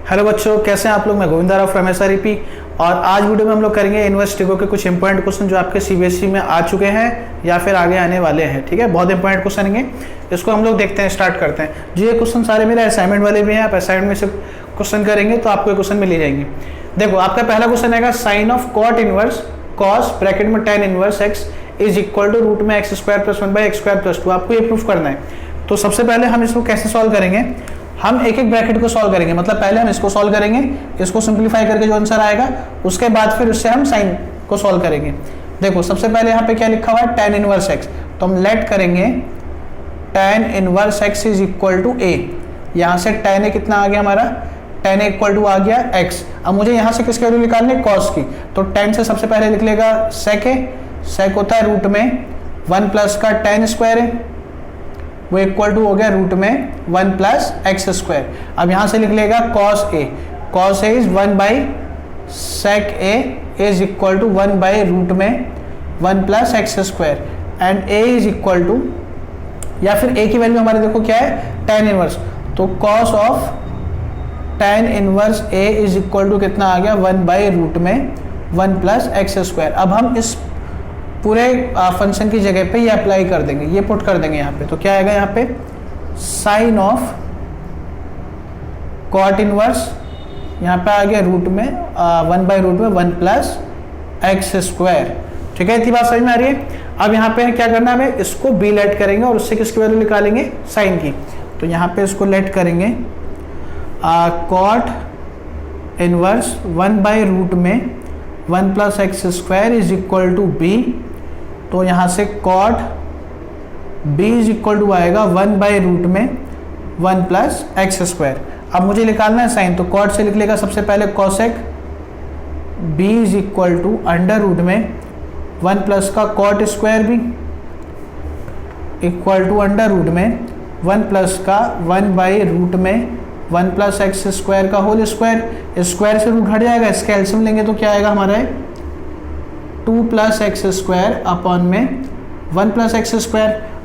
Hello बच्चों, कैसे हैं आप लोग। मैं गोविंदा फ्रॉम एसआरईपी और आज वीडियो में हम लोग करेंगे इनवर्स ट्रिगो के कुछ इंपॉर्टेंट क्वेश्चन जो आपके सीबीएसई में आ चुके हैं या फिर आगे आने वाले हैं। ठीक है, बहुत इंपॉर्टेंट क्वेश्चन हैं। इसको हम लोग देखते हैं, स्टार्ट करते हैं। जो ये क्वेश्चन सारे मेरे असाइनमेंट वाले भी हैं, आप असाइनमेंट में से क्वेश्चन करेंगे तो आपको क्वेश्चन मिल ही जाएंगे। देखो, आपका पहला क्वेश्चन आएगा sine of cot inverse cos bracket में tan inverse x is equal to root में x² + 1/x² + 2। आपको ये प्रूफ करना है। तो सबसे पहले हम इसको कैसे सॉल्व करेंगे, हम एक एक ब्रैकेट को सॉल्व करेंगे। मतलब पहले हम इसको सॉल्व करेंगे, इसको सिंपलीफाई करके जो आंसर आएगा उसके बाद फिर उससे हम साइन को सॉल्व करेंगे। देखो, सबसे पहले यहाँ पे क्या लिखा हुआ है, tan इनवर्स x। तो हम लेट करेंगे tan inverse x is equal to a। यहाँ से tan a कितना आ गया हमारा, tan a इक्वल टू आ गया x। अब मुझे यहाँ से किसकी वैल्यू निकालनी है, cos की। तो tan से सबसे पहले लिख लेगा sec a। sec होता है रूट में 1 प्लस का tan स्क्वायर है, वो इक्वल टू हो गया रूट में 1 प्लस x²। अब यहाँ से लिख लेगा cos a। cos a is 1/sec a is equal to 1/रूट में 1 plus x² and a is equal to, या फिर a की वैल्यू हमारे देखो क्या है, tan इनवर्स। तो cos of tan inverse a is equal to कितना आ गया, 1/रूट में 1 प्लस x²। अब हम इस पूरे फंक्शन की जगह पे ये अप्लाई कर देंगे, ये पुट कर देंगे यहाँ पे। तो क्या आएगा यहाँ पे, साइन ऑफ कॉट इनवर्स, यहाँ पे आ गया रूट में 1/रूट में 1 प्लस x²। ठीक है, इतनी बात समझ में आ रही है। अब यहाँ पे क्या करना है, हमें इसको b लेट करेंगे और उससे किसकी वैल्यू निकालेंगे, साइन की। तो यहाँ पे इसको लेट करेंगे कॉट इनवर्स 1/रूट में 1 plus x² is equal to b। तो यहाँ से cot b is equal to आएगा 1/रूट में 1 प्लस x²। अब मुझे निकालना है साइन। तो कॉट से लिख लेगा सबसे पहले cosec b is equal to under root में 1 प्लस का कॉट स्क्वायर भी इक्वल टू अंडर रूट में 1 प्लस का 1/रूट में 1 प्लस x² का होल स्क्वायर। स्क्वायर से रूट हट जाएगा, इसका एलसीएम लेंगे तो क्या आएगा हमारा है 2 प्लस x² अपॉन में 1 प्लस x²।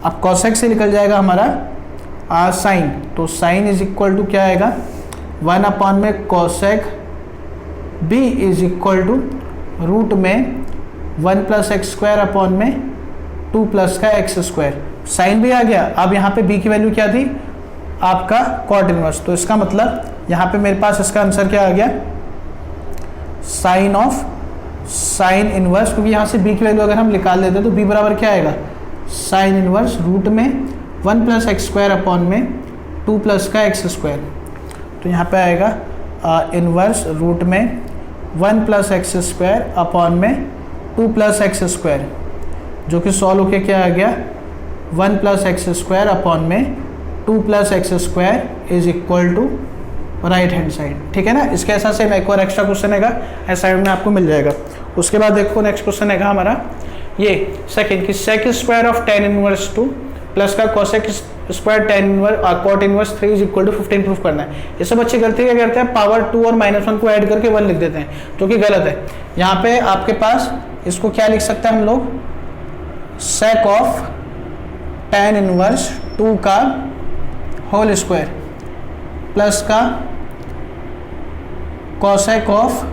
अब cosec से निकल जाएगा हमारा साइन। तो साइन इज इक्वल टू क्या आएगा, 1 अपॉन में cosec b is equal to root में 1 प्लस x² अपॉन में 2 प्लस का x²। साइन भी आ गया। अब यहाँ पे b की वैल्यू क्या थी, आपका कॉट इनवर्स। तो इसका मतलब यहाँ पे मेरे पास इसका आंसर क्या आ गया, साइन ऑफ साइन इनवर्स। क्योंकि यहाँ से b की वैल्यू अगर हम निकाल देते तो b बराबर क्या आएगा, साइन इनवर्स रूट में 1 प्लस x² अपॉन में 2 प्लस का x²। तो यहाँ पे आएगा इनवर्स रूट में 1 प्लस x² अपॉन में 2 प्लस x², जो कि सॉल्व होके क्या आ गया 1 प्लस x² अपॉन में 2 plus x² is equal to right hand side. ठीक है ना। इसके ऐसा से एक और एक्स्ट्रा क्वेश्चन है असाइनमेंट में आपको मिल जाएगा। उसके बाद देखो नेक्स्ट क्वेश्चन है हमारा ये सेकंड की sec square of tan inverse 2 plus का cosec square tan inverse cot inverse 3 is equal to 15 proof करना है। ये सब बच्चे गलती क्या करते हैं, पावर 2 और -1 को ऐड करके 1 लिख देते हैं, जो कि गलत है। यहाँ पे आपके पास इसको क्या लिख सकते हैं हम लोग, सेक ऑफ tan इनवर्स 2 का होल स्क्वायर प्लस का कोसेक ऑफ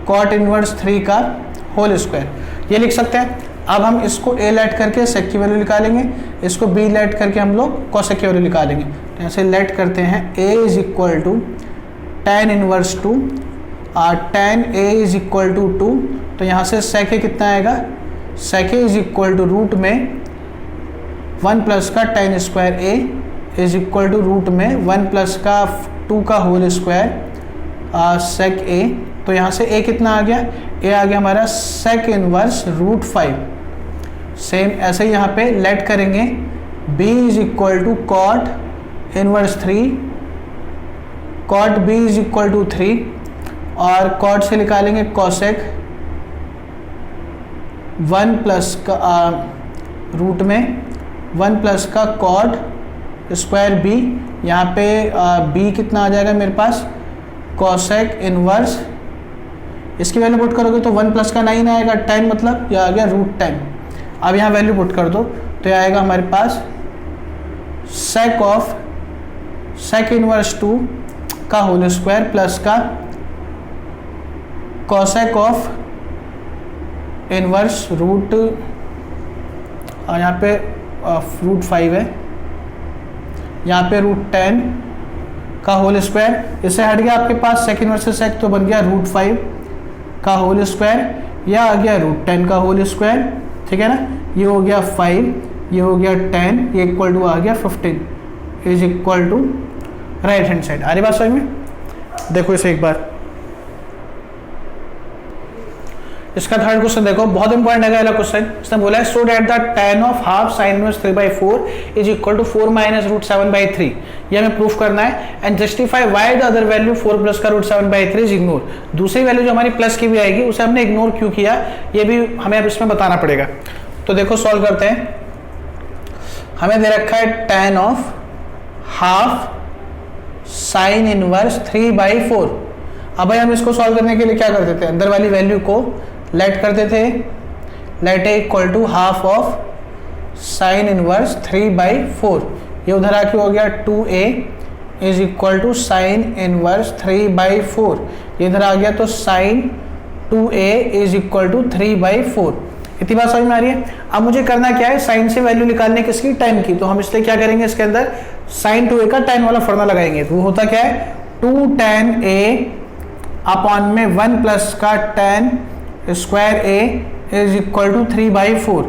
कॉट इनवर्स 3 का होल स्क्वायर, ये लिख सकते हैं। अब हम इसको a लेट करके सेक की वैल्यू निकालेंगे, इसको b लेट करके हम लोग कोसेक की वैल्यू निकालेंगे। तो ऐसे लेट करते हैं a is equal to tan inverse 2 और tan a is equal to 2। तो यहाँ से सेक a कितना आएगा, sec a is equal to root में 1 प्लस का tan square a is equal to root में 1 प्लस का 2 का होल स्क्वायर सेक a। तो यहाँ से a कितना आ गया, a आ गया हमारा सेक इनवर्स रूट 5। सेम ऐसे ही यहाँ पे लेट करेंगे b is equal to cot inverse 3, cot b is equal to 3 और कॉट से निकालेंगे कोसेक 1 प्लस का रूट में 1 प्लस का कॉट स्क्वायर b। यहाँ पे b कितना आ जाएगा मेरे पास, कोसेक इनवर्स, इसकी वैल्यू पुट करोगे तो 1 प्लस का 9 आएगा, 10 मतलब यह आ गया रूट 10। अब यहाँ वैल्यू पुट कर दो तो यह आएगा हमारे पास सेक ऑफ सेक इनवर्स 2 का होल स्क्वायर प्लस का कॉसेक ऑफ इनवर्स रूट, यहाँ पे रूट 5 है, यहाँ पे रूट 10 का होल स्क्वायर। इससे हट गया आपके पास सेकंड वर्सेस सेक, तो बन गया रूट 5 का होल स्क्वायर, या आ गया रूट 10 का होल स्क्वायर, ठीक है ना। ये हो गया 5, ये हो गया 10, ये इक्वल टू आ गया 15 is equal to right hand side. आ रही बात समझ में? देखो इसे एक बार, इसका थर्ड क्वेश्चन देखो, बहुत इंपॉर्टेंट है अगला क्वेश्चन। इसने बोला है so that the tan of half sine inverse 3/4 is equal to 4 minus root 7/3। ये हमें प्रूफ करना है। And justify why the other value 4 plus का रूट 7/3 इज इग्नोर। दूसरी वैल्यू जो हमारी प्लस की भी आएगी उसे हमने इग्नोर क्यों किया, ये भी हमें अब इसमें बताना पड़ेगा। तो देखो सॉल्व करते हैं। हमें दे रखा है tan of half sine inverse 3/4। अब भाई हम इसको सॉल्व करने के लिए क्या करते थे, अंदर वाली वैल्यू को लेट करते थे, let a equal to half of sine inverse 3/4। ये उधर आके हो गया 2a is equal to sine inverse 3/4। ये इधर आ गया तो sign 2a is equal to 3/4। इतनी बात समझ में आ रही है? अब मुझे करना क्या है, साइन से वैल्यू निकालने किसकी, tan की। तो हम इसलिए क्या करेंगे, इसके अंदर साइन 2a का tan वाला फॉर्मूला लगाएंगे। तो वो होता क्या है, 2 tan a अपॉन में 1 प्लस का tan square a is equal to 3/4।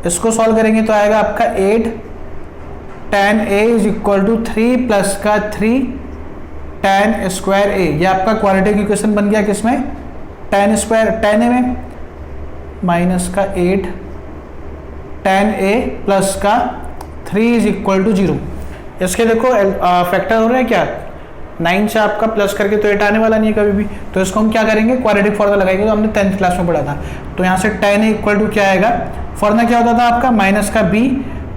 इसको सॉल्व करेंगे तो आएगा आपका 8 tan a is equal to 3 plus का 3 tan स्क्वायर a। ये आपका क्वाड्रेटिक इक्वेशन बन गया किसमें, tan स्क्वायर tan a में, माइनस का 8 tan a प्लस का 3 इज इक्वल टू 0। इसके देखो फैक्टर हो रहा है क्या, 9 से आपका प्लस करके तो 8 आने वाला नहीं है कभी भी। तो इसको हम क्या करेंगे, क्वाड्रेटिक फॉर्मूला लगाएंगे, तो हमने 10th क्लास में पढ़ा था। तो यहाँ से tan a इक्वल टू क्या आएगा, फॉर्मूला क्या होता था आपका, माइनस का b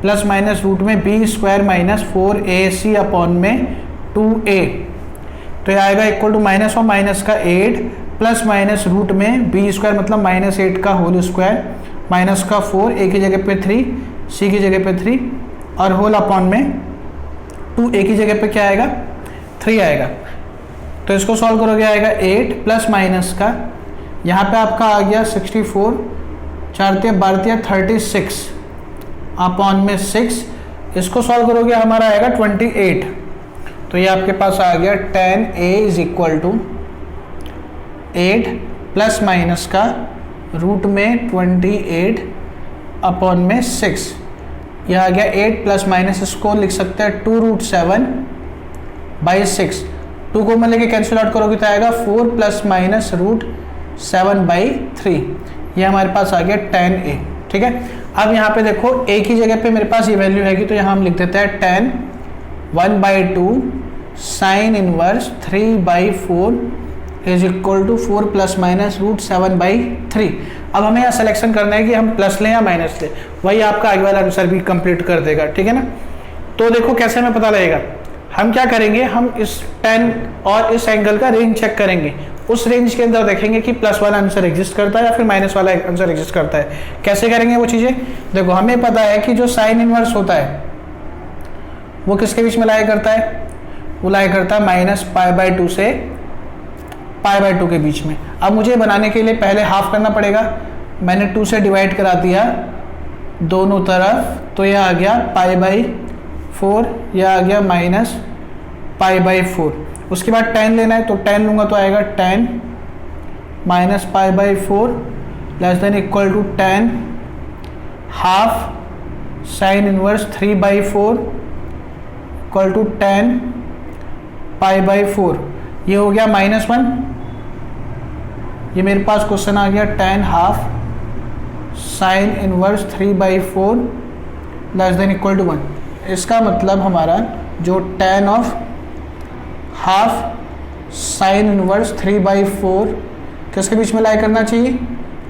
प्लस माइनस रूट में b square minus 4ac upon में 2a। तो ये आएगा इक्वल टू माइनस और माइनस का 8 प्लस माइनस रूट में b स्क्वायर मतलब माइनस 8 का होल स्क्वायर माइनस का 4, a की जगह पे 3, c की जगह पे 3 और होल अपॉन में 2a की जगह पे क्या आएगा, 3 आएगा। तो इसको सॉल्व करोगे आएगा 8 प्लस माइनस का, यहाँ पे आपका आ गया 64, 4×3 36 अपॉन में 6। इसको सॉल्व करोगे हमारा आएगा 28। तो ये आपके पास आ गया tan a is equal to 8 plus minus का रूट में 28 अपॉन में 6। यह आ गया 8 प्लस माइनस, इसको लिख सकते हैं 2√7/6। 2 को मैं लेके कैंसिल आउट करोगे तो आएगा 4 प्लस माइनस रूट 7/3। ये हमारे पास आ गया tan a, ठीक है। अब यहाँ पे देखो a की जगह पे मेरे पास ये वैल्यू हैगी, तो यहाँ हम लिख देते हैं tan 1/2 sine inverse 3/4 is equal to 4 plus minus root 7/3। अब हमें यहाँ सिलेक्शन करना है कि हम प्लस लें या माइनस लें, वही आपका आगे वाला आंसर भी कंप्लीट कर देगा, ठीक है ना। तो देखो कैसे हमें पता लगेगा, हम क्या करेंगे, हम इस tan और इस एंगल का रेंज चेक करेंगे। उस रेंज के अंदर देखेंगे कि प्लस वाला आंसर एग्जिस्ट करता है या फिर माइनस वाला आंसर एग्जिस्ट करता है। कैसे करेंगे वो चीज़ें, देखो हमें पता है कि जो साइन इनवर्स होता है वो किसके बीच में लाया करता है, वो लाया करता है -π/2 से π/2 के बीच में। अब मुझे बनाने के लिए पहले हाफ करना पड़ेगा, मैंने 2 से डिवाइड करा दिया दोनों तरफ, तो यह आ गया π/4, यह आ गया -π/4। उसके बाद tan लेना है, तो tan लूंगा तो आएगा tan -π/4 less than equal to tan half sine inverse 3/4 equal to tan π/4। ये हो गया -1। ये मेरे पास क्वेश्चन आ गया tan half sine inverse 3/4 less than equal to 1। इसका मतलब हमारा जो tan of half sine inverse 3/4 किसके बीच में लाई करना चाहिए,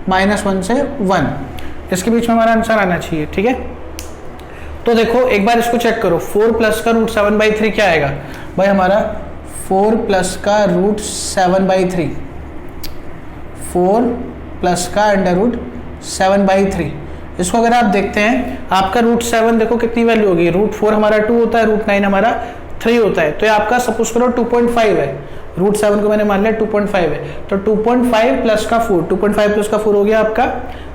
-1 से 1, इसके बीच में हमारा आंसर आना चाहिए, ठीक है। तो देखो एक बार इसको चेक करो, 4 प्लस का रूट 7/3 क्या आएगा भाई, हमारा 4 प्लस का रूट 7/3, 4 प्लस का √7/3। इसको अगर आप देखते हैं, आपका √7 देखो कितनी वैल्यू होगी, √4 हमारा 2 होता है, √9 हमारा 3 होता है, तो ये आपका सपोज करो 2.5 है, रूट 7 को मैंने मान लिया 2.5 है, तो 2.5 प्लस का 4, 2.5 प्लस का 4 हो गया आपका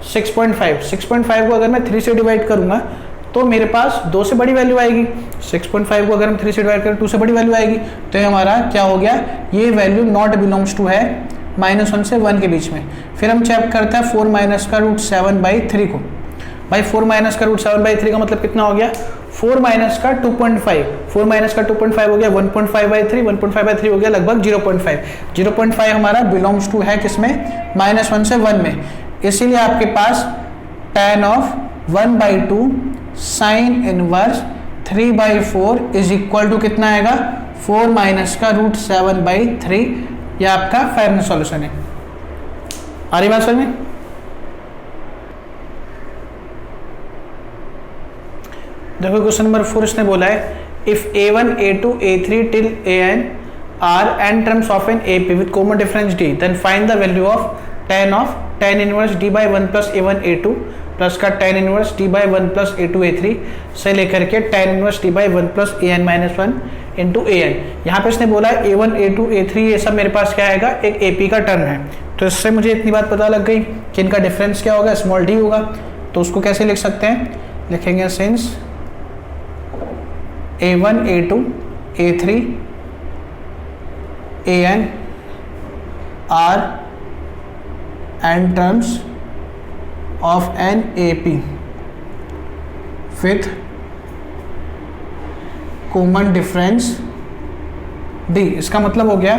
6.5। 6.5 को अगर मैं 3 से डिवाइड करूंगा तो मेरे पास 2 से बड़ी वैल्यू आएगी। 6.5 को अगर हम 3 से डिवाइड करें 2 से बड़ी वैल्यू आएगी, तो ये हमारा क्या हो गया, ये वैल्यू नॉट बिलोंग्स टू है -1 से 1 के बीच में। फिर हम चेक करते हैं 4 माइनस का रूट 7/3 को। भाई 4 माइनस का रूट 7/3 का मतलब कितना हो गया, 4 माइनस का 2.5, 4 माइनस का 2.5 हो गया 1.5/3, 1.5/3 हो गया लगभग 0.5। 0.5 हमारा बिलोंग्स टू है किसमें, -1 से 1 में। इसीलिए आपके पास tan of 1/2 sine inverse 3/4 is equal to कितना आएगा, 4 माइनस का रूट 7/3। यह आपका फाइनल सॉल्यूशन है। आ रही बात समझ में? देखो क्वेश्चन नंबर 4 इसने बोला है if a1 a2 a3 till an are n terms of an ap with common difference d then find the value of tan inverse d by 1 plus a1 a2 plus का tan inverse d by 1 plus a2 a3 से लेकर के tan inverse d by 1 plus an minus 1 into an। यहाँ पे इसने बोला है a1 a2 a3 ये सब मेरे पास क्या आएगा, एक ap का टर्म है। तो इससे मुझे इतनी बात पता लग गई कि इनका डिफरेंस क्या होगा, स्मॉल d होगा। तो उसको कैसे लिख सकते हैं, लिखेंगे since a1 a2 a3 an are n terms of an AP with common difference D। इसका मतलब हो गया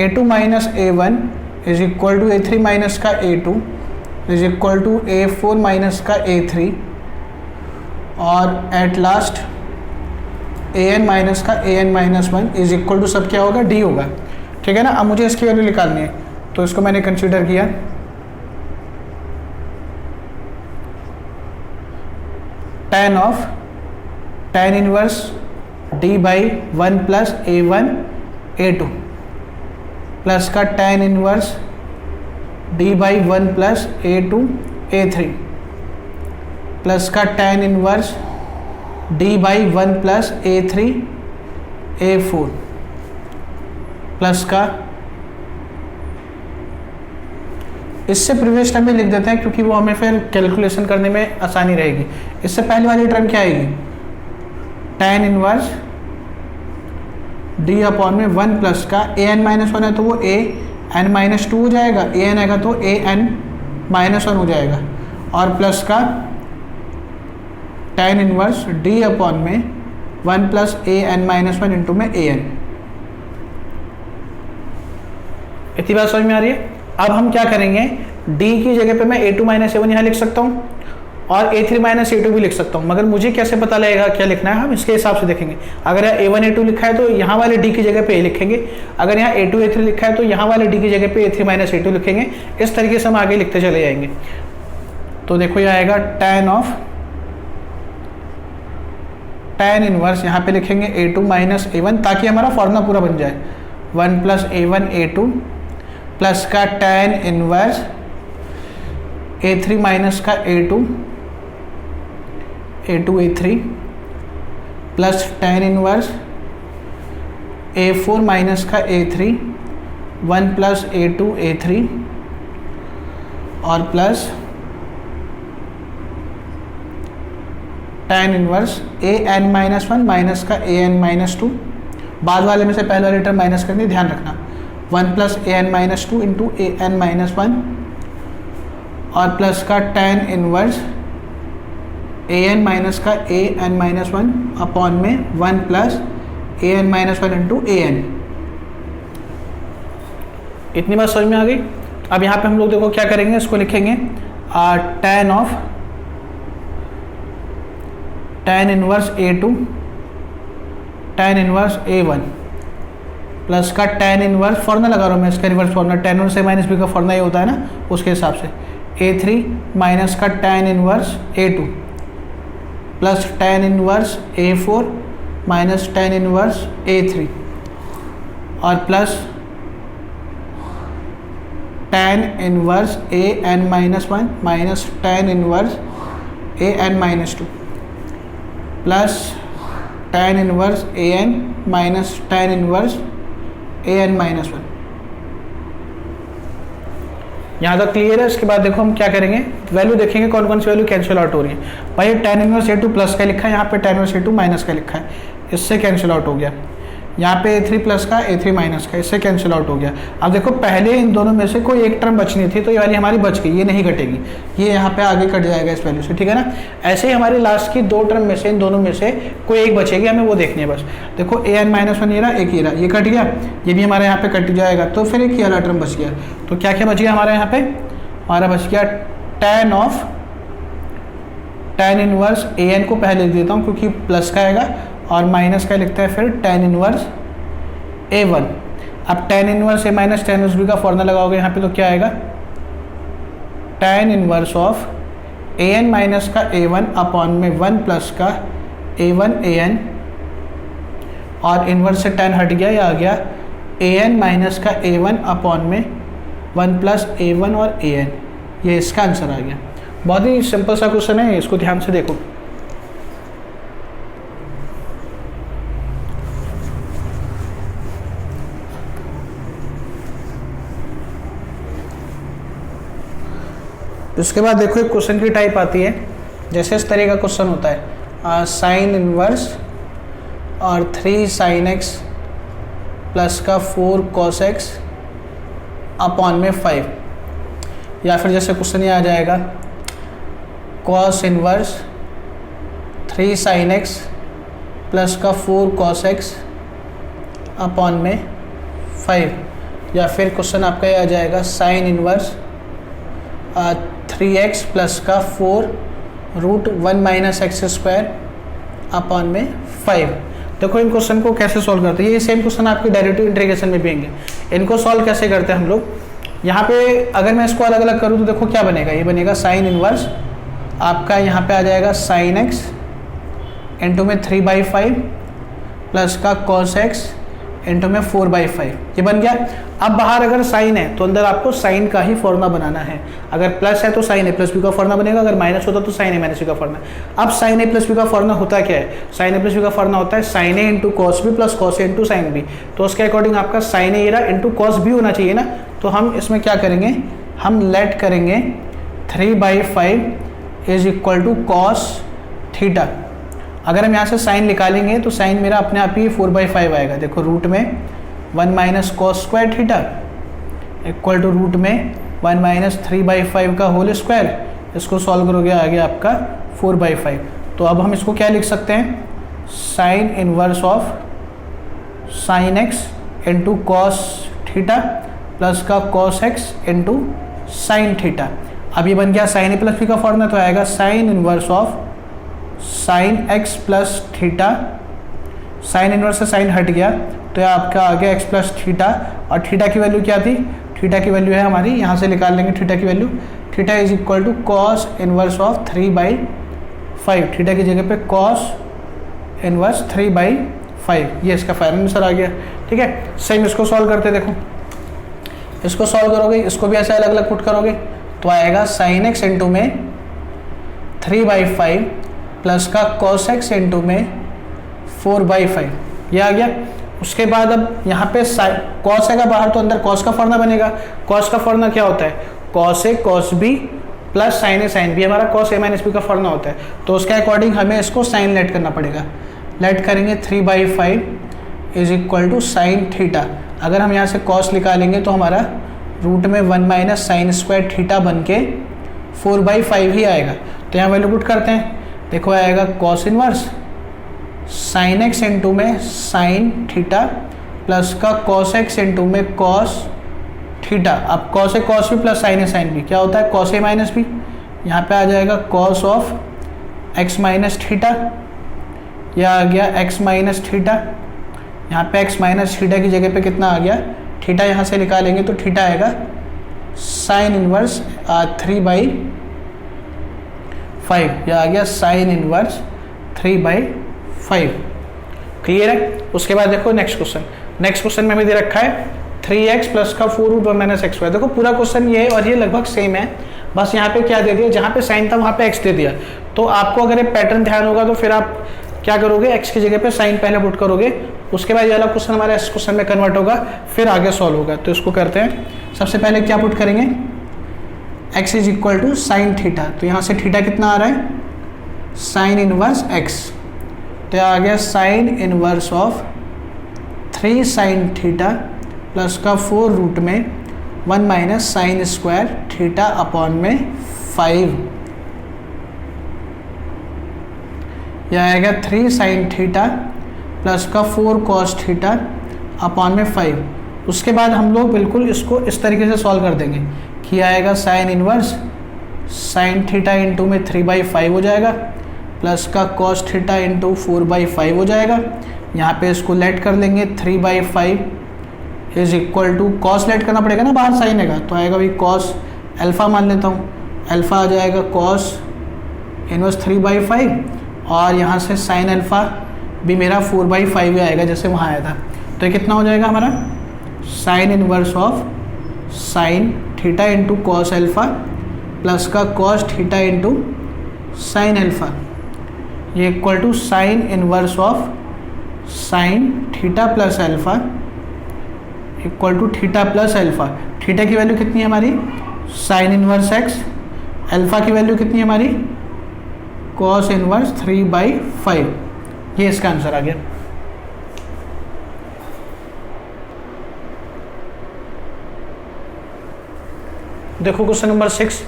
a2 minus a1 is equal to a3 minus का a2 is equal to a4 minus का a3 और एट लास्ट an माइनस का an minus 1 is equal to सब क्या होगा, d होगा। ठीक है ना। अब मुझे इसकी वैल्यू निकालनी है, तो इसको मैंने कंसीडर किया tan of tan inverse d by 1 plus a1 a2 plus का tan inverse d by 1 plus a2 a3 plus का tan inverse d by 1 plus a3 a4 plus का, इससे प्रीवियस टर्म में लिख देते हैं क्योंकि वो हमें फिर कैलकुलेशन करने में आसानी रहेगी। इससे पहले वाली टर्म क्या आएगी, tan इनवर्स d अपॉन में 1 प्लस का an माइनस 1 है तो वो an माइनस 2 हो जाएगा, an आएगा तो an माइनस 1 हो जाएगा, और प्लस का tan इनवर्स d अपॉन में 1 प्लस an माइनस 1 इंटू में an। इतनी बात समझ में आ रही है। अब हम क्या करेंगे, d की जगह पे मैं a2 माइनस a1 यहाँ लिख सकता हूँ और a3 माइनस a2 भी लिख सकता हूँ, मगर मुझे कैसे पता लगेगा क्या लिखना है, हम इसके हिसाब से देखेंगे। अगर यहाँ a1 a2 लिखा है तो यहाँ वाले d की जगह पे a लिखेंगे, अगर यहाँ a2 a3 लिखा है तो यहाँ वाले d की जगह पे a3 माइनस a2 लिखेंगे। इस तरीके से हम आगे लिखते चले जाएंगे। तो देखो ये आएगा tan ऑफ tan इनवर्स, यहाँ पे लिखेंगे a2 माइनस a1 ताकि हमारा फॉर्मूला पूरा बन जाए, 1 प्लस a1 a2 प्लस का tan इनवर्स a3 माइनस का a2 a3 plus tan inverse a4 minus का a3 1 प्लस a2 a3 और plus tan inverse an minus 1 minus का an माइनस 2, बाद वाले में से पहले वाले टर्म माइनस करनी, ध्यान रखना, 1 plus an minus 2 into an minus 1 और प्लस का tan इनवर्स an माइनस का an माइनस 1 अपॉन में 1 plus an minus 1 into an। इतनी बात समझ में आ गई। अब यहाँ पे हम लोग देखो क्या करेंगे, इसको लिखेंगे tan of tan inverse a2 tan inverse a1 plus का tan इनवर्स, फॉर्मूला लगा रहा हूँ मैं इसका reverse formula, tan inverse a minus b का फॉर्मूला ये होता है ना, उसके हिसाब से a3 माइनस का tan inverse a2 plus tan inverse a4 minus tan inverse a3 और plus tan inverse an minus 1 minus tan inverse an minus 2 plus tan inverse a n minus tan inverse a n minus 1। यहाँ तक clear है। इसके बाद देखो हम क्या करेंगे, वैल्यू देखेंगे कौन कौन सी वैल्यू कैंसिल आउट हो रही है। भाई tan inverse a two plus का लिखा है, यहाँ पे tan inverse a two minus का लिखा है, इससे कैंसिल आउट हो गया। यहाँ पे A3 प्लस का A3 माइनस का, इससे कैंसिल आउट हो गया। अब देखो पहले इन दोनों में से कोई एक टर्म बचनी थी, तो ये वाली हमारी बच गई, ये नहीं घटेगी, ये यहाँ पे आगे कट जाएगा इस वैल्यू से, ठीक है ना। ऐसे ही हमारी लास्ट की दो टर्म में से इन दोनों में से कोई एक बचेगी, हमें वो देखनी है बस। देखो an माइनस 1 ये रहा, एक ये रहा, ये कट गया, ये भी हमारे यहाँ पे कट जाएगा, तो फिर एक ये वाला टर्म बच गया। तो क्या क्या बच गया हमारे यहाँ पे, हमारा बच गया tan इनवर्स an को पहले लिख देता हूँ क्योंकि प्लस का आएगा, और माइनस का लिखता है फिर tan इनवर्स a1। अब tan inverse a minus tan inverse b का फॉर्मूला लगाओगे यहाँ पे, तो क्या आएगा, tan inverse of an minus का a1 अपॉन में 1 प्लस का a1 an, और इनवर्स से tan हट गया, या आ गया an माइनस का a1 अपॉन में 1 प्लस a1 और an। ये इसका आंसर आ गया। बहुत ही सिंपल सा क्वेश्चन है, इसको ध्यान से देखो। उसके बाद देखो एक क्वेश्चन की टाइप आती है, जैसे इस तरह का क्वेश्चन होता है, साइन इनवर्स और 3 sin x प्लस का 4 cos x अपॉन में 5, या फिर जैसे क्वेश्चन ये आ जाएगा cos inverse 3 sin x plus का 4 cos x अपॉन में 5, या फिर क्वेश्चन आपका ये आ जाएगा साइन इनवर्स 3x प्लस का 4 root 1 minus x square upon में 5। देखो इन क्वेश्चन को कैसे सॉल्व करते हैं, ये सेम क्वेश्चन आपके डायरेक्टिव इंटीग्रेशन में भी होंगे। इनको सॉल्व कैसे करते हैं हम लोग, यहाँ पे अगर मैं इसको अलग अलग करूँ तो देखो क्या बनेगा, ये बनेगा साइन इनवर्स आपका यहाँ पे आ जाएगा साइन x इंटू में 3/5 प्लस का cos x इंटू में 4/5, ये बन गया। अब बाहर अगर साइन है तो अंदर आपको साइन का ही फॉर्मूला बनाना है। अगर प्लस है तो साइन ए प्लस बी का फॉर्मूला बनेगा, अगर माइनस होता तो साइन ए माइनस बी का फॉर्मूला। अब साइन ए प्लस बी का फॉर्मूला होता क्या है, साइन ए प्लस बी का फॉर्मूला होता है sine A into cos B plus cos A into sine B. तो उसके अकॉर्डिंग आपका sine A into cos B होना चाहिए ना। तो हम इसमें क्या करेंगे, हम लेट करेंगे 3/5 is equal to cos theta. अगर हम यहाँ से साइन निकालेंगे तो साइन मेरा अपने आप ही 4/5 आएगा। देखो रूट में 1 minus cos square theta equal to root में 1 माइनस 3/5 का होल स्क्वायर। इसको सॉल्व करोगे आगे आपका 4/5। तो अब हम इसको क्या लिख सकते हैं, sine inverse of sine x into cos theta plus का cos x into sine theta. अब ये बन गया साइन ए प्लस बी का फॉर्मूला, तो आएगा sine inverse of sine x plus theta. Sine inverse से साइन हट गया तो यह आपका आ गया एक्स प्लस थीटा, और थीटा की वैल्यू क्या थी, थीटा की वैल्यू है हमारी, यहाँ से निकाल लेंगे थीटा की value. Theta is equal to cos inverse of 3/5। Theta की जगह पे कॉस इनवर्स 3/5, ये इसका फाइनल आंसर आ गया। ठीक है, सेम इसको सॉल्व करते, देखो इसको सॉल्व करोगे, इसको भी ऐसे अलग अलग पुट करोगे तो आएगा साइन एक्स इंटू में 3/5 प्लस का कॉस एक्स इंटू में 4/5, ये आ गया। उसके बाद अब यहाँ पे कॉस है का बाहर, तो अंदर कॉस का फॉर्मूला बनेगा। कॉस का फॉर्मूला क्या होता है, cos A cos B plus sign a sine B, हमारा कॉस ए माइनस बी का फॉर्मूला होता है। तो उसके अकॉर्डिंग हमें इसको साइन लेट करना पड़ेगा। लेट करेंगे 3/5 is equal to sine theta. अगर हम यहाँ से कॉस निकालेंगे तो हमारा रूट में 1 माइनस साइन स्क्वायर थीटा बन के 4/5 ही आएगा। तो यहाँ वैल्यू पुट करते हैं, देखो आएगा cos inverse sine x into में साइन थीटा प्लस का कॉस एक्स इंटू में कॉस थीटा। अब cos A cos B plus sign a sine B क्या होता है, कॉस ए माइनस बी। यहाँ पे आ जाएगा cos of x minus theta, यह आ गया एक्स माइनस थीटा। यहाँ पे एक्स माइनस थीटा की जगह पे कितना आ गया, थीटा यहाँ से निकालेंगे तो थीटा आएगा साइन इनवर्स 3/5, यह आ गया साइन इनवर्स 3/5। क्लियर है। उसके बाद देखो नेक्स्ट क्वेश्चन में भी दे रखा है 3x प्लस का 4 रूट 1 माइनस एक्स। देखो पूरा क्वेश्चन ये है और ये लगभग सेम है, बस यहाँ पे क्या दे दिया, जहाँ पे साइन था वहाँ पे x दे दिया। तो आपको अगर ये पैटर्न ध्यान होगा तो फिर आप क्या करोगे, एक्स की जगह पे साइन पहले पुट करोगे, उसके बाद ये वाला क्वेश्चन हमारा इस क्वेश्चन में कन्वर्ट होगा, फिर आगे सॉल्व होगा। तो इसको करते हैं, सबसे पहले क्या पुट करेंगे, x is equal to sine theta. तो यहाँ से थीटा कितना आ रहा है, साइन इनवर्स x, तो आ गया sign inverse of 3 sign theta plus का 4 रूट में 1 minus sine square theta upon में 5, यह आएगा 3 साइन थीटा प्लस का 4 कॉस थीटा अपॉन में 5। उसके बाद हम लोग बिल्कुल इसको इस तरीके से सॉल्व कर देंगे कि आएगा sine inverse sine theta into में 3/5 हो जाएगा, प्लस का कॉस थीटा इंटू 4/5 हो जाएगा। यहाँ पे इसको लेट कर लेंगे, 3/5 is equal to, cos let करना पड़ेगा ना, बाहर साइन है तो आएगा भाई कॉस अल्फ़ा मान लेता हूँ, अल्फ़ा आ जाएगा कॉस इनवर्स 3/5, और यहाँ से साइन अल्फ़ा भी मेरा 4/5 आएगा जैसे वहाँ आया था। तो ये कितना हो जाएगा हमारा, sine inverse of sine theta into cos alpha plus का cos theta into sine alpha, ये equal to sine inverse of sine theta plus alpha equal to theta plus alpha. Theta की वैल्यू कितनी है हमारी, साइन इनवर्स एक्स, अल्फ़ा की value कितनी है हमारी, कॉस इनवर्स 3/5। ये इसका आंसर आ गया। देखो क्वेश्चन नंबर 6,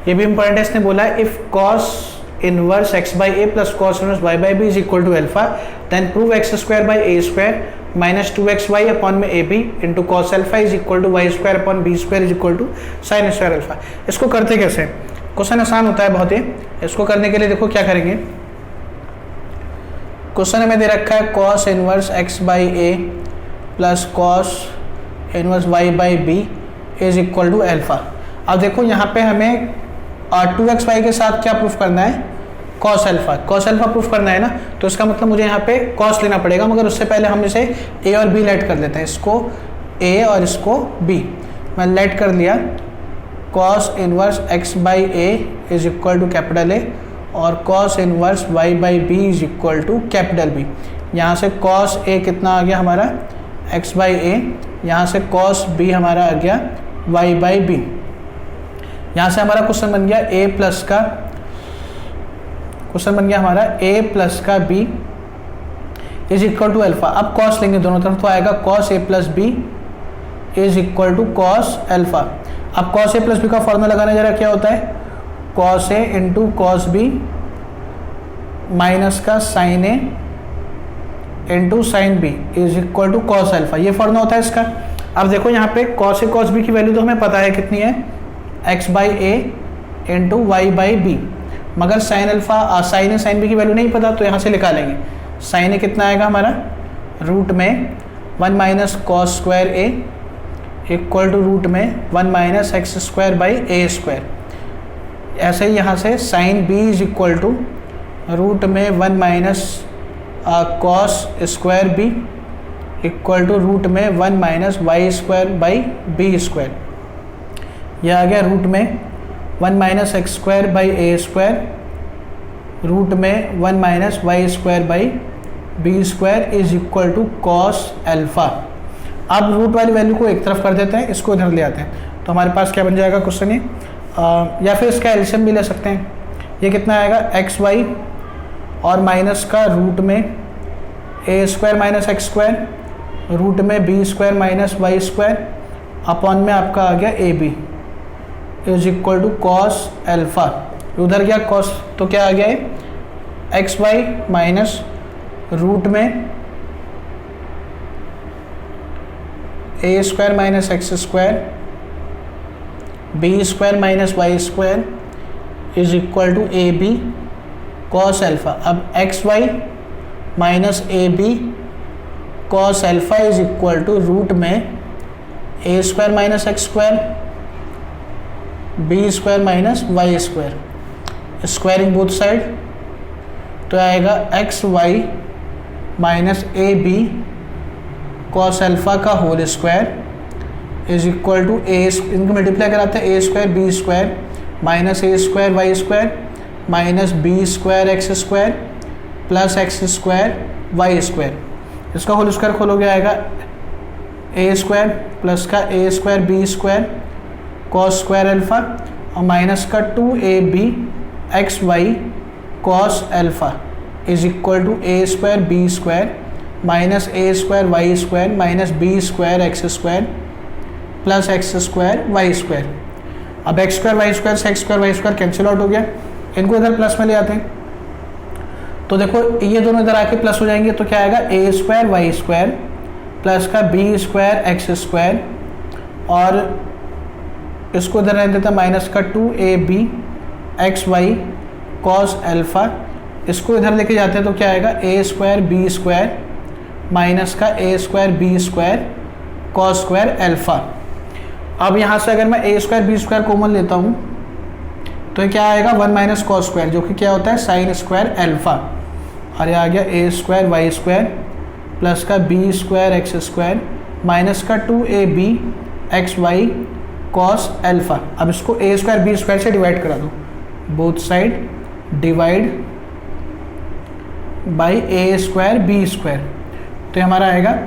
ये भी इंपॉर्टेंट है। इसने बोला है if cos inverse x by A plus cos inverse y by B is equal to alpha then prove x square by A square minus 2xy upon में ए B into cos alpha is equal to y square upon B square is equal to sine square alpha. इसको करते कैसे, question आसान होता है बहुत ही। इसको करने के लिए देखो क्या करेंगे, क्वेश्चन में दे रखा है cos inverse x by A plus cos inverse y by B is equal to alpha. अब देखो यहाँ पे हमें 2xy के साथ क्या प्रूफ करना है, कॉस अल्फा प्रूफ करना है ना, तो इसका मतलब मुझे यहाँ पे कॉस लेना पड़ेगा, मगर उससे पहले हम इसे a और b लेट कर लेते हैं, इसको a और इसको b। मैं लेट कर लिया, cos inverse x by A is equal to capital A और cos inverse y by B is equal to capital B. यहाँ से कॉस a कितना आ गया हमारा x बाई ए, यहाँ से कॉस b हमारा आ गया y बाई बी। यहाँ से हमारा क्वेश्चन बन गया a प्लस का, क्वेश्चन बन गया हमारा a प्लस का b is equal to alpha. अब कॉस लेंगे दोनों तरफ, तो आएगा cos a plus B is equal to cos alpha. अब कॉस a प्लस बी का फॉर्मूला लगाने जरा क्या होता है, cos a into cos B minus का sine a into sine B is equal to cos alpha, ये फॉर्मूला होता है इसका। अब देखो यहाँ पे कॉस a कॉस बी की वैल्यू तो हमें पता है कितनी है, x by a into y by b, मगर sine alpha sine a sine b की वैल्यू नहीं पता, तो यहाँ से निकालेंगे। साइन ए कितना आएगा हमारा, रूट में 1 minus cos square a equal to root में 1 minus x square by A square. ऐसे ही यहाँ से sine B is equal to root में 1 minus cos square b equal to root में 1 minus y square by b square. यह आ गया रूट में 1 minus x square by A square root में 1 minus y square by b square is equal to cos alpha. अब root वाली value को एक तरफ कर देते हैं, इसको इधर ले आते हैं, तो हमारे पास क्या बन जाएगा क्वेश्चन ये, या फिर इसका एलसीएम भी ले सकते हैं। ये कितना आएगा, एक्स वाई और माइनस का रूट में a square minus x square root में b square minus y square upon में आपका आ गया a b is equal to cos alpha. उधर गया कॉस, तो क्या आ गया है, एक्स वाई माइनस रूट में a square minus x square b square minus y square is equal to a b cos alpha. अब x y minus a b cos alpha is equal to root में a square minus x square b square minus y square, squaring both side, तो आएगा x y minus a b cos alpha का whole square is equal to a, इनको multiply कराते हैं, a square b square minus a square y square minus b square x square plus x square y square, इसका whole square खोलोगे आएगा a square plus का a square b square cos square alpha और minus का 2ab x y cos alpha is equal to a square b square minus a square y square minus b square x square plus x square y square. अब x square y square से x square y square cancel out हो गया, इनको इधर plus में ले आते हैं तो देखो ये दोनों इधर आके प्लस हो जाएंगे तो क्या आएगा a square y square plus का बी स्क्वायर एक्स स्क्वायर और इसको इधर रहने देते हैं माइनस का 2ab x y cos alpha, इसको इधर लेके जाते हैं तो क्या आएगा a square b square minus का a square b square cos square alpha. अब यहाँ से अगर मैं a square b square common लेता हूँ तो क्या आएगा 1 माइनस कॉस स्क्वायर जो कि क्या होता है साइन स्क्वायर अल्फा, और ये आ गया a square y square plus का b square x square minus का 2ab x y cos alpha. अब इसको ए स्क्वायर बी स्क्वायर से डिवाइड करा दो, both side divide by A square b square, तो हमारा आएगा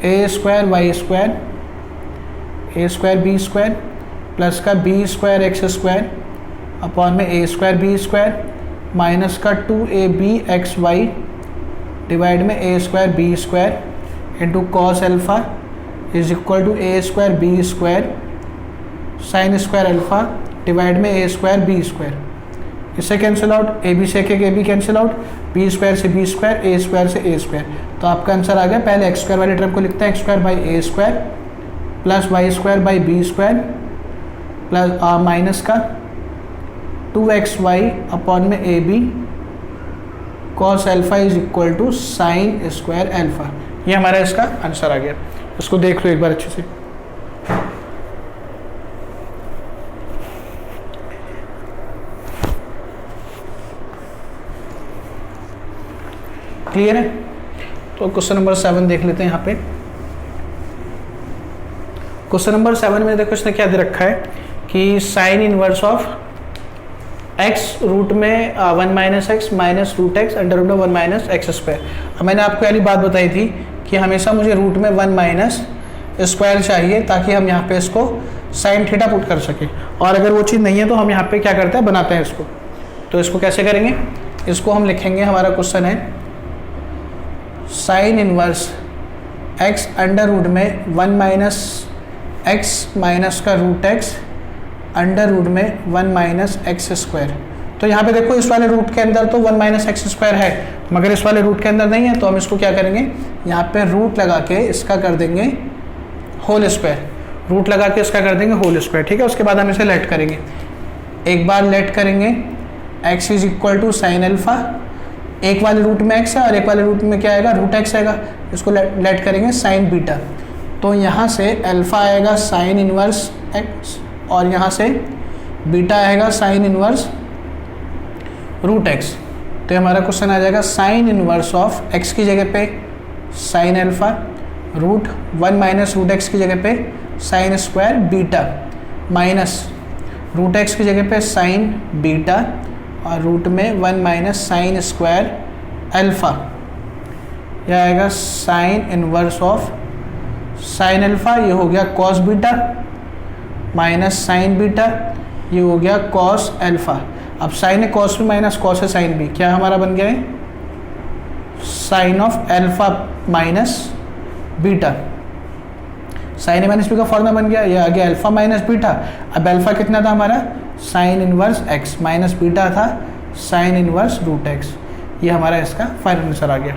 a square y square a square b square plus का b square x square upon में a square b square minus का 2ab x y divide में a square b square into cos alpha is equal to a square b square sine square alpha divide में a square b square, इससे cancel out a b से एक a b cancel out b square से b square a square से a square, तो आपका answer आ गया। पहले एक्स स्क्वायर वाले टर्म को लिखते हैं x square by A square plus y square by b square plus minus का 2xy अपॉन में ए b cos alpha is equal to sine square alpha, ये हमारा इसका आंसर आ गया। इसको देख लो एक बार अच्छे से। क्लियर है? तो क्वेश्चन नंबर 7 देख लेते हैं यहाँ पे। क्वेश्चन नंबर 7 में देखो इसने क्या दे रखा है कि sine inverse of x root में 1 minus x minus root x under root में 1 माइनस एक्स स्क्वायर। मैंने आपको यानी बात बताई थी कि हमेशा मुझे रूट में 1 माइनस स्क्वायर चाहिए ताकि हम यहाँ पे इसको साइन थीटा पुट कर सके, और अगर वो चीज़ नहीं है तो हम यहाँ पे क्या करते हैं बनाते हैं इसको। तो इसको कैसे करेंगे, इसको हम लिखेंगे, हमारा क्वेश्चन है sine inverse x under root में 1 माइनस एक्स माइनस का रूट एक्स अंडर रूट में 1 माइनस एक्स स्क्वायर। तो यहाँ पे देखो इस वाले रूट के अंदर तो 1 माइनस एक्स स्क्वायर है, मगर इस वाले रूट के अंदर नहीं है, तो हम इसको क्या करेंगे यहाँ पे रूट लगा के इसका कर देंगे होल स्क्वायर, रूट लगा के इसका कर देंगे होल स्क्वायर। ठीक है, उसके बाद हम इसे लेट करेंगे, एक बार लेट करेंगे x is equal to sine alpha, एक वाले रूट में x है और एक वाले रूट में क्या आएगा रूट x आएगा, इसको लेट करेंगे साइन बीटा, तो यहाँ से अल्फा आएगा साइन इनवर्स x और यहाँ से बीटा आएगा साइन इनवर्स रूट x। तो हमारा क्वेश्चन आ जाएगा साइन इनवर्स ऑफ x की जगह पे sine alpha root 1 minus root x की जगह पे sine square beta minus root x की जगह पे साइन बीटा और रूट में 1 माइनस साइन स्क्वायर अल्फा, यह आएगा sine inverse of sine alpha, ये हो गया cos beta minus sine beta, ये हो गया कॉस अल्फा। अब साइन है कॉस भी माइनस कॉस है साइन भी, क्या हमारा बन गया है sine of alpha minus beta, sine A minus B का फॉर्मूला बन गया, ये आ गया अल्फा माइनस बीटा। अब अल्फा कितना था हमारा sine inverse x minus beta था साइन इनवर्स रूट एक्स, ये हमारा इसका फाइनल आंसर आ गया।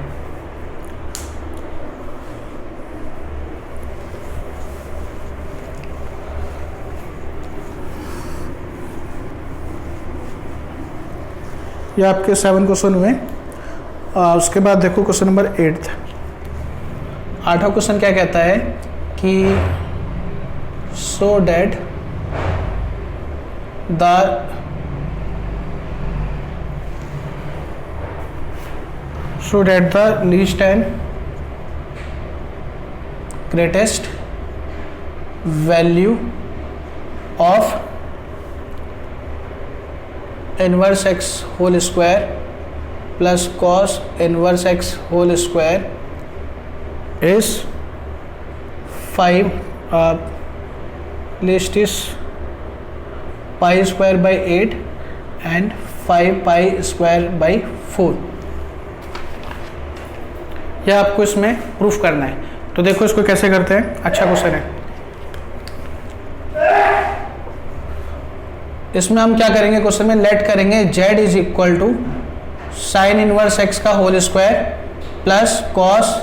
ये आपके 7 क्वेश्चन हुए। उसके बाद देखो क्वेश्चन नंबर 8। 8वां क्वेश्चन क्या कहता है कि so that the least and greatest value of inverse x whole square plus cos inverse x whole square is 5 least is pi square by 8 and 5 pi square by 4। यह आपको इसमें proof करना है। तो देखो इसको कैसे करते हैं, अच्छा क्वेश्चन है। इसमें हम क्या करेंगे, क्वेश्चन में लेट करेंगे z is equal to sine inverse x का whole square plus cos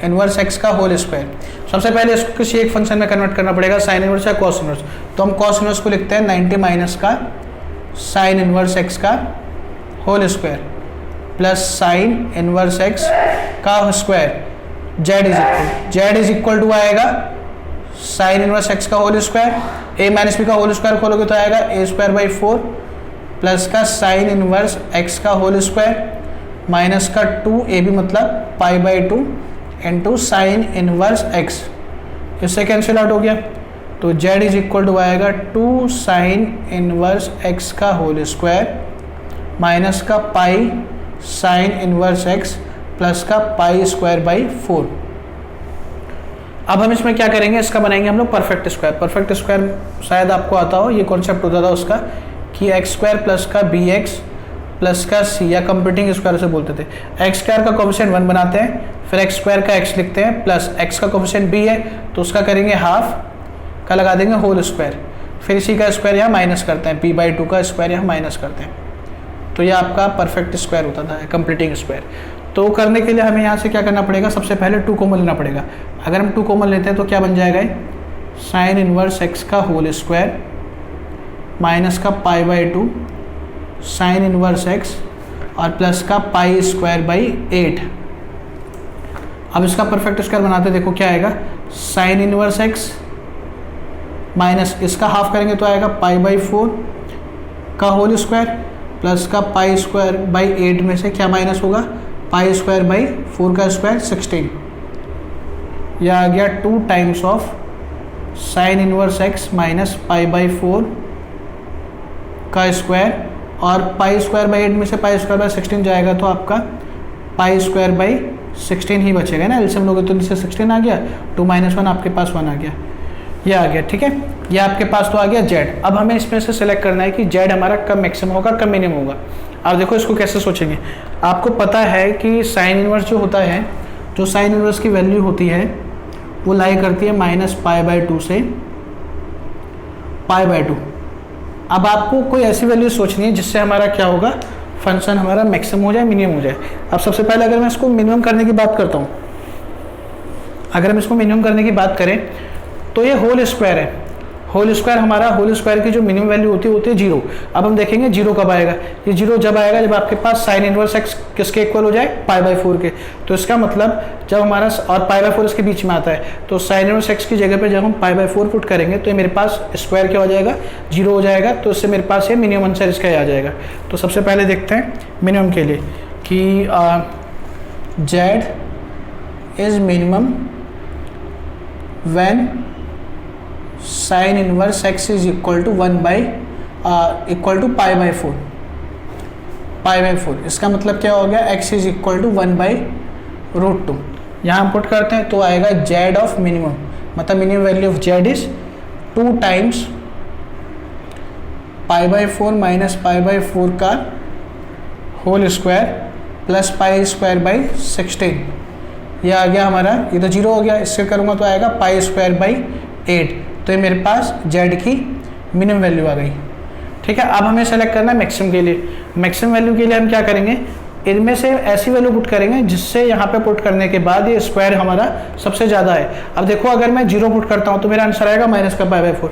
inverse x का होल स्क्वायर। सबसे पहले इसको किसी एक फंक्शन में कन्वर्ट करना पड़ेगा, साइन इनवर्स या कॉस इनवर्स। तो हम कॉस इनवर्स को लिखते हैं 90 माइनस का साइन इनवर्स x का whole square plus sine inverse x का square. z is equal to आएगा साइन इनवर्स x का whole square, a minus B का होल स्क्वायर खोलोगे तो आएगा a स्क्वायर बाई 4 प्लस का साइन इनवर्स x का होल स्क्वायर माइनस का 2ab मतलब pi by 2 into sine inverse x। इससे कैंसिल आउट हो गया तो z इज इक्वल टू आएगा 2 साइन इनवर्स x का होल स्क्वायर माइनस का pi sine inverse x plus का पाई स्क्वायर बाई 4। अब हम इसमें क्या करेंगे, इसका बनाएंगे हम लोग परफेक्ट स्क्वायर। परफेक्ट स्क्वायर शायद आपको आता हो, ये कॉन्सेप्ट होता था उसका कि एक्स स्क्वायर प्लस का बी एक्स प्लस का सी, या कंप्यूटिंग स्क्वायर से बोलते थे। एक्स स्क्वायर का कोफिशिएंट 1 बनाते हैं, फिर एक्स स्क्वायर का एक्स लिखते हैं, प्लस एक्स का कोफिशिएंट बी है तो उसका करेंगे हाफ का लगा देंगे होल स्क्वायर, फिर इसी का स्क्वायर यहाँ माइनस करते हैं, पी बाई 2 का स्क्वायर यहाँ माइनस करते हैं। तो ये आपका परफेक्ट स्क्वायर होता था, कंप्लीटिंग स्क्वायर। तो करने के लिए हमें यहाँ से क्या करना पड़ेगा, सबसे पहले 2 कॉमन लेना पड़ेगा। अगर हम 2 कॉमन लेते हैं तो क्या बन जाएगा, साइन इनवर्स एक्स का होल स्क्वायर माइनस का pi by 2 sign inverse x और प्लस का पाई स्क्वायर बाई 8। अब इसका परफेक्ट स्क्वायर बनाते देखो क्या आएगा, साइन इनवर्स एक्स माइनस इसका हाफ करेंगे तो आएगा पाई बाई 4 का होल स्क्वायर प्लस का पाई स्क्वायर बाई 8 में से क्या माइनस होगा, पाई स्क्वायर बाई 4 का स्क्वायर 16। यह आ गया 2 times of sine inverse x minus pi by 4 का स्क्वायर और पाई स्क्वायर बाई 8 में से पाई स्क्वायर बाई 16 जाएगा तो आपका पाई स्क्वायर बाई 16 ही बचेगा ना। एलसीएम लोगे तो नीचे 16 आ गया, 2 माइनस 1 आपके पास 1 आ गया, ये आ गया। ठीक है, ये आपके पास तो आ गया z। अब हमें इसमें से सिलेक्ट करना है कि z हमारा कब मैक्सिमम होगा कब मिनिमम होगा। अब देखो इसको कैसे सोचेंगे, आपको पता है कि साइन इनवर्स जो होता है, जो साइन इनवर्स की वैल्यू होती है वो लाई करती है माइनस पाई बाई 2 से पाई बाई 2। अब आपको कोई ऐसी वैल्यू सोचनी है जिससे हमारा क्या होगा, फंक्शन हमारा मैक्सिमम हो जाए मिनिमम हो जाए। अब सबसे पहले अगर मैं इसको मिनिमम करने की बात करता हूँ, अगर हम इसको मिनिमम करने की बात करें तो ये होल स्क्वायर है। होल स्क्वायर हमारा, होल स्क्वायर की जो मिनिमम वैल्यू होती है 0। अब हम देखेंगे 0 कब आएगा, ये 0 जब आएगा जब आपके पास साइन इनवर्स एक्स किसके इक्वल हो जाए, पाई बाई 4 के। तो इसका मतलब जब हमारा और पाई बाई 4 इसके बीच में आता है तो साइन इनवर्स एक्स की जगह पे जब हम पाई बाई 4 पुट करेंगे तो ये मेरे पास स्क्वायर क्या हो जाएगा, 0 हो जाएगा। तो इससे मेरे पास ये मिनिमम आंसर इसका आ जाएगा। तो सबसे पहले देखते हैं मिनिमम के लिए कि z is minimum when sine inverse x is equal to 1 by equal to pi by 4। Pi by 4 इसका मतलब क्या हो गया, x is equal to 1 by root 2। यहाँ हम पुट करते हैं तो आएगा z ऑफ मिनिमम, मतलब minimum value of z is 2 times pi by 4 minus pi by 4 का whole square plus pi square by 16। यह आ गया हमारा, ये तो 0 हो गया, इससे करूँगा तो आएगा पाई स्क्वायर बाई 8। तो ये मेरे पास z की मिनिमम वैल्यू आ गई। ठीक है, अब हमें सेलेक्ट करना है मैक्सिमम के लिए। मैक्सिमम वैल्यू के लिए हम क्या करेंगे, इनमें से ऐसी वैल्यू पुट करेंगे जिससे यहाँ पे पुट करने के बाद ये स्क्वायर हमारा सबसे ज़्यादा है। अब देखो अगर मैं 0 पुट करता हूँ तो मेरा आंसर आएगा माइनस का पाई बाई 4।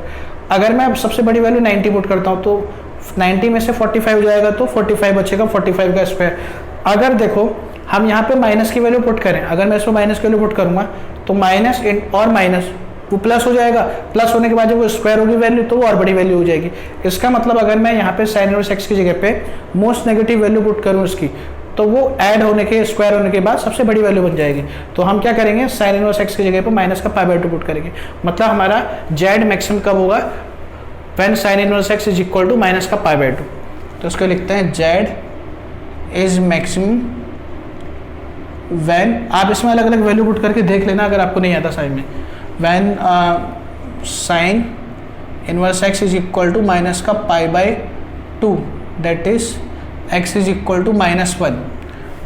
अगर मैं सबसे बड़ी वैल्यू 90 पुट करता हूँ तो 90 में से 45 हो जाएगा तो 45 बचेगा, 45 का स्क्वायर। अगर देखो हम यहाँ पे माइनस की वैल्यू पुट करें, अगर मैं इसमें माइनस की वैल्यू पुट करूँगा तो माइनस और माइनस वो प्लस हो जाएगा, प्लस होने के बाद जब वो स्क्वायर होगी वैल्यू तो वो और बड़ी वैल्यू हो जाएगी। इसका मतलब अगर मैं यहाँ पे साइन इनवर्स एक्स की जगह पे मोस्ट नेगेटिव वैल्यू पुट करूँ इसकी, तो वो ऐड होने के स्क्वायर होने के बाद सबसे बड़ी वैल्यू बन जाएगी। तो हम क्या करेंगे, साइन इनवर्स एक्स की जगह पे माइनस का पाई बाई 2 पुट करेंगे। मतलब हमारा z मैक्सिमम कब होगा, when sine inverse x is equal to minus का पाई बाई 2। तो उसको लिखते हैं z इज मैक्सिमम वैन, आप इसमें अलग अलग वैल्यू पुट करके देख लेना अगर आपको नहीं आता साइन में। When sine inverse x is equal to minus का π/2 that is x is equal to -1,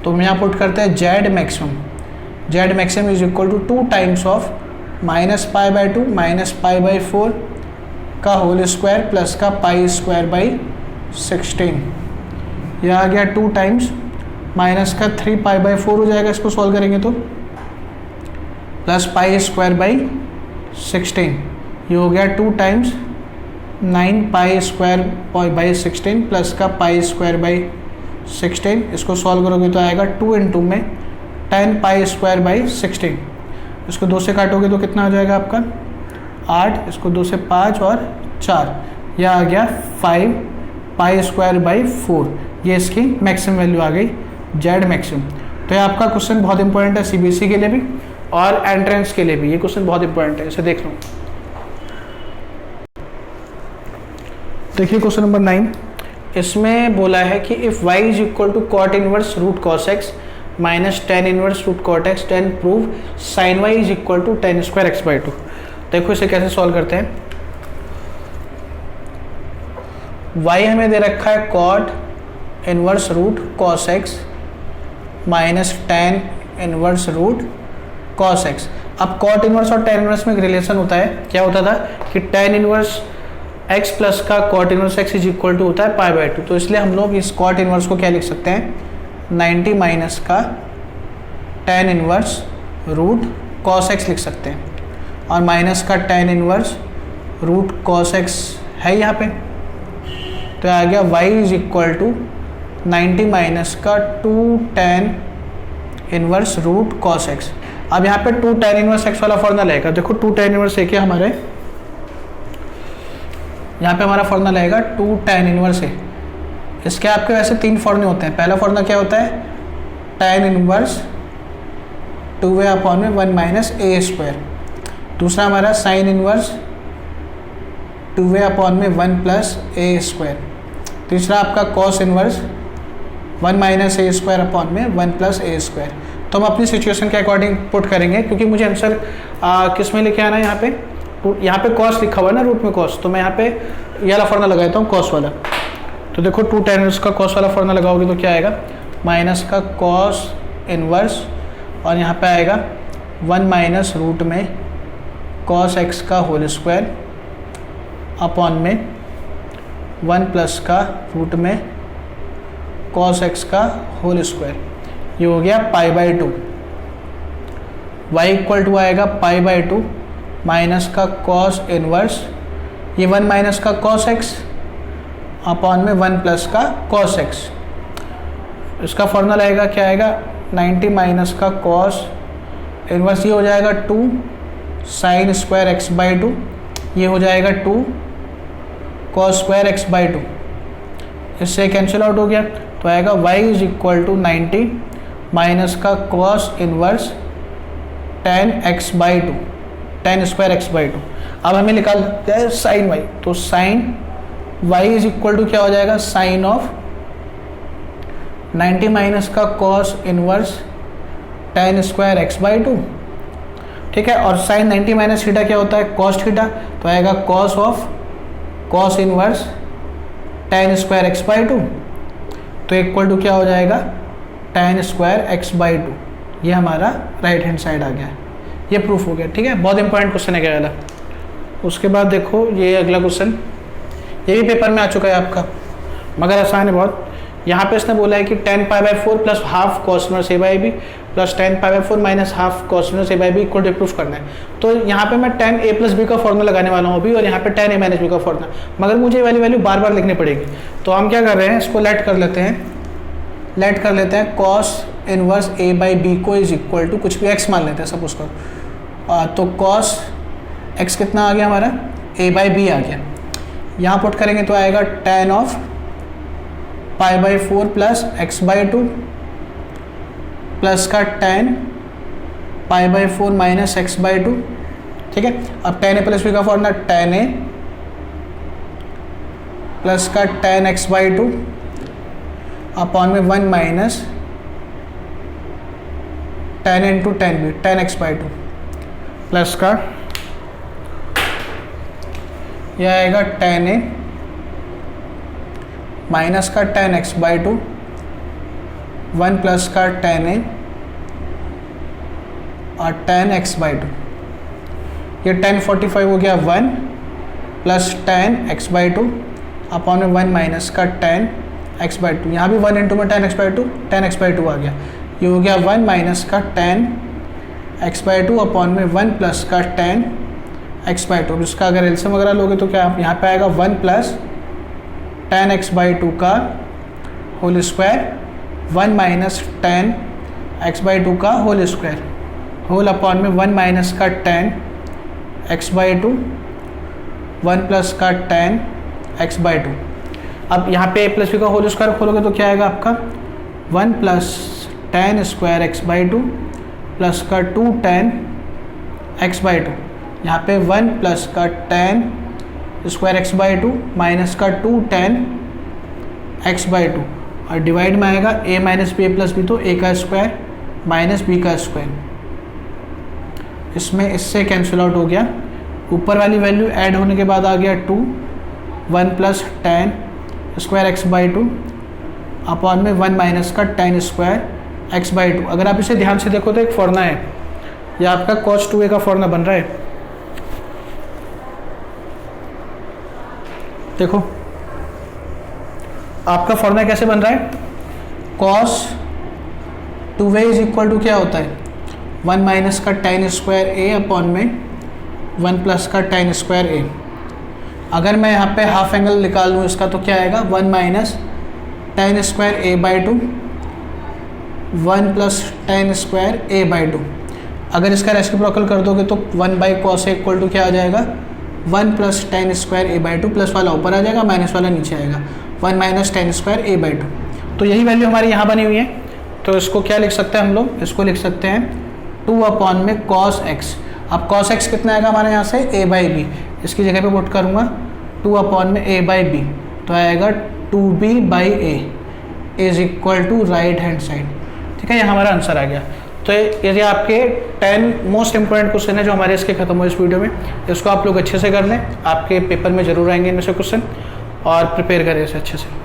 तो हम यहाँ पुट करते हैं z maximum. Z maximum is equal to 2 times of -π/2 -π/4 का होल स्क्वायर प्लस का π²/16। यह आ गया 2 टाइम्स माइनस का 3π/4 हो जाएगा, इसको सॉल्व करेंगे तो प्लस π²/16। ये हो गया 2 टाइम्स 9π² प्लस का π²/16। इसको सॉल्व करोगे तो आएगा 2 × में 10π²/16। इसको 2 से काटोगे तो कितना हो जाएगा आपका 8, इसको 2 से 5 और 4, यह आ गया 5π²/4। ये इसकी मैक्सिमम वैल्यू आ गई जेड मैक्सिमम। तो ये आपका क्वेश्चन बहुत इंपॉर्टेंट है सीबीएसई के लिए भी और एंट्रेंस के लिए भी, ये क्वेश्चन बहुत इंपॉर्टेंट है, इसे देख लो। देखिए क्वेश्चन नंबर 9, इसमें बोला है कि if y is equal to cot inverse root cos x minus tan inverse root cot x then prove sin y is equal to tan square x/2। देखो इसे कैसे सॉल्व करते हैं। y हमें दे रखा है cot inverse root cos x minus tan inverse root cos x। अब cot inverse और tan इनवर्स में एक रिलेशन होता है, क्या होता था कि tan इनवर्स x प्लस का cot inverse x is equal to होता है π/2। तो इसलिए हम लोग इस cot इनवर्स को क्या लिख सकते हैं 90 माइनस का tan inverse root cos x लिख सकते हैं, और माइनस का tan inverse root cos x है यहाँ पे। तो आ गया y is equal to 90 minus का 2 tan inverse root cos x। अब यहाँ पे 2 tan इनवर्स x वाला फॉर्मूला लगेगा। देखो 2 tan इनवर्स एक है हमारे, यहाँ पे हमारा फॉर्मूला लगेगा 2 tan इनवर्स है। इसके आपके वैसे 3 फॉर्मूले होते हैं। पहला फॉर्मूला क्या होता है tan inverse 2a/1 minus a²। दूसरा हमारा sine inverse 2a/1 plus a²। तीसरा आपका cos inverse 1 minus a²/1 plus a²। तो हम अपनी सिचुएशन के अकॉर्डिंग पुट करेंगे, क्योंकि मुझे आंसर किस में लिखे आना है, यहाँ पे cos लिखा हुआ है ना रूट में cos, तो मैं यहाँ पे ये वाला फॉर्मूला लगाता हूँ cos वाला। तो देखो 2 tan इनवर्स का cos वाला फॉर्मूला लगाओगे तो क्या आएगा माइनस का cos इनवर्स, और यहाँ पे आएगा 1 माइनस रूट में cos x का होल स्क्वायर अपॉन में 1 प्लस का रूट में cos x का होल स्क्वायर। ये हो गया π/2। y इक्वल टू आएगा π/2 माइनस का cos इनवर्स, ये 1 माइनस का cos x अपॉन में 1 प्लस का cos x। इसका फॉर्मूला आएगा क्या आएगा 90 माइनस का cos इनवर्स, ये हो जाएगा 2 साइन स्क्वायर x/2, ये हो जाएगा 2 cos स्क्वायर x/2। इससे कैंसिल आउट हो गया, तो आएगा y is equal to 90 minus का cos inverse tan x/2 tan square x/2। अब हमें निकालना है साइन y, तो sine y is equal to क्या हो जाएगा साइन ऑफ 90 माइनस का cos inverse tan square x/2, ठीक है। और साइन 90 माइनस थीटा क्या होता है cos थीटा, तो आएगा cos of cos inverse tan square x/2, तो इक्वल टू क्या हो जाएगा tan स्क्वायर x/2। ये हमारा राइट हैंड साइड आ गया, ये प्रूफ हो गया, ठीक है। बहुत इंपॉर्टेंट क्वेश्चन है क्या वाला। उसके बाद देखो ये अगला क्वेश्चन, ये भी पेपर में आ चुका है आपका, मगर आसान है बहुत। यहाँ पे इसने बोला है कि tan π/4 plus half cos inverse a/b plus tan π/4 minus half cos inverse a/b equal to proof करना है। तो यहाँ पे मैं tan a प्लस b का फॉर्मूला लगाने वाला हूँ अभी, और यहाँ पे tan a माइनस b का फॉर्मूला, मगर मुझे ये वाली वैल्यू बार बार लिखनी पड़ेगी। तो हम क्या कर रहे हैं, इसको लेट कर लेते हैं cos इनवर्स a/b को इज इक्वल टू कुछ भी x मान लेते हैं सपोज करो। तो cos x कितना आ गया हमारा a/b आ गया। यहाँ पुट करेंगे तो आएगा tan of π/4 plus x/2 plus का tan π/4 माइनस x/2, ठीक है। अब tan a प्लस b का फॉर्मूला tan a प्लस का tan x/2 अपॉन में 1 माइनस 10 इंटू 10 भी 10x/2 प्लस का यह आएगा 10a माइनस का 10x/2 1 प्लस का 10a और 10x/2 ये 1045 हो गया 1 प्लस 10x/2 अपॉन में 1 माइनस का 10x/2 यहाँ भी 1 इंटू में 10x/2 आ गया। ये हो गया 1 माइनस का 10x/2 अपॉन में 1 प्लस का 10x/2। इसका अगर एलसीएम वगैरह लोगे तो क्या यहाँ पे आएगा 1 प्लस 10x/2 का होल स्क्वायर 1 माइनस 10x/2 का होल स्क्वायर होल अपॉन में 1 माइनस का 10x/2 1 प्लस का 10x/2। अब यहाँ पे a प्लस b का होल स्क्वायर खोलोगे तो क्या आएगा आपका 1 प्लस 10 स्क्वायर x/2 प्लस का 2 10x/2। यहाँ पे 1 प्लस का 10 स्क्वायर x/2 माइनस का 2 10x/2 और डिवाइड में आएगा a minus B plus B तो a का स्क्वायर माइनस b का स्क्वायर। इसमें इससे कैंसिल आउट हो गया। ऊपर वाली वैल्यू ऐड होने के बाद आ गया 2 1 प्लस 10 स्क्वायर x/2 अपॉन में 1 माइनस का 10 स्क्वायर x/2। अगर आप इसे ध्यान से देखो तो एक फॉर्मूला है, यह आपका cos 2a का फॉर्मूला बन रहा है। देखो आपका फॉर्मूला कैसे बन रहा है, cos 2a is equal to क्या होता है 1 माइनस का 10 स्क्वायर a अपॉन में 1 प्लस का 10 स्क्वायर a। अगर मैं यहाँ पे हाफ एंगल निकाल लूँ इसका तो क्या आएगा 1 minus 10 square a/2 1 plus 10 square a/2। अगर इसका रेसिप्रोकल कर दोगे तो 1 by cos a equal to क्या आ जाएगा 1 प्लस 10 स्क्वायर a/2 प्लस वाला ऊपर आ जाएगा माइनस वाला नीचे आएगा 1 माइनस 10 स्क्वायर a/2। तो यही वैल्यू हमारी यहाँ बनी हुई है। तो इसको क्या लिख सकते हैं हम लोग, इसको लिख सकते हैं 2 अपॉन में cos x। अब cos x कितना आएगा हमारे यहाँ से a/b, इसकी जगह पे पुट करूँगा 2 अपॉन में a/b तो आएगा 2b/a is equal to right hand side. ठीक है, ये हमारा आंसर आ गया। तो ये आपके 10 मोस्ट इंपॉर्टेंट क्वेश्चन है जो हमारे इसके खत्म हुए इस वीडियो में। इसको आप लोग अच्छे से कर लें, आपके पेपर में जरूर आएंगे इनमें से क्वेश्चन, और प्रिपेयर करें इसे अच्छे से।